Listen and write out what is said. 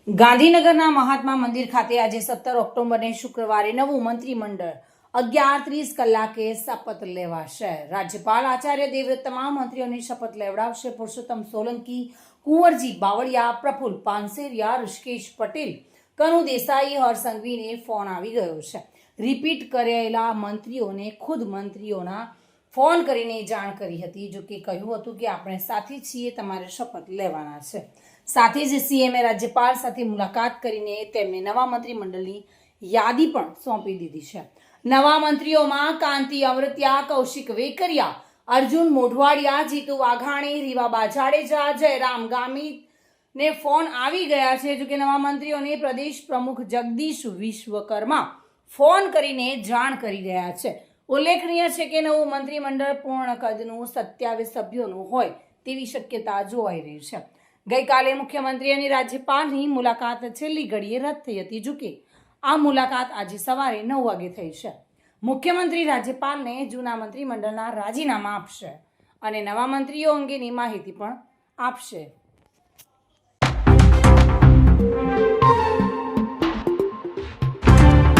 ગાંધીનગરના મહાત્મા મંદિર ખાતે આજે 17 ઓક્ટોબરને શુક્રવારે નવું મંત્રીમંડળ 11:30 કલાકે શપથ લેવાશે। રાજ્યપાલ આચાર્ય દેવવ્રત તમામ મંત્રીઓને શપથ લેવડાવશે। પુરુષોત્તમ સોલંકી, કુંવરજી બાવળિયા, પ્રફુલ્લ પાનસેરિયા, ઋષિકેશ પટેલ, કનુ દેસાઈ, હર્ષ સંઘવીને ફોન આવી ગયો છે। રિપીટ કરેલા મંત્રીઓને ખુદ મંત્રીઓના ફોન કરીને જાણ કરી હતી। જો કે કહ્યું હતું કે આપણે સાથે છીએ, તમારે શપથ લેવાના છે। સાથે જ સીએમએ રાજ્યપાલ સાથે મુલાકાત કરીને તેમને નવા મંત્રીમંડળની યાદી પણ સોંપી દીધી છે। નવા મંત્રીઓમાં કાંતિ અમૃત્યા, કૌશિક વેકરિયા, અર્જુન મોઢવાડિયા, જીતુ વાઘાણી, રીવાબા જાડેજા, જયરામ ગામિતને ફોન આવી ગયા છે। જો કે નવા મંત્રીઓને પ્રદેશ પ્રમુખ જગદીશ વિશ્વકર્મા ફોન કરીને જાણ કરી રહ્યા છે। ઉલ્લેખનીય છે કે નવું મંત્રીમંડળ પૂર્ણ કદનું 27 સભ્યોનું હોય તેવી શક્યતા જોવાઈ રહી છે। ગઈકાલે મુખ્યમંત્રી અને રાજ્યપાલની મુલાકાત છેલ્લી ઘડીએ રદ થઈ હતી। જો કે આ મુલાકાત આજે સવારે 9 વાગે થઈ છે। મુખ્યમંત્રી રાજ્યપાલને જૂના મંત્રીમંડળના રાજીનામા આપશે અને નવા મંત્રીઓ અંગેની માહિતી પણ આપશે।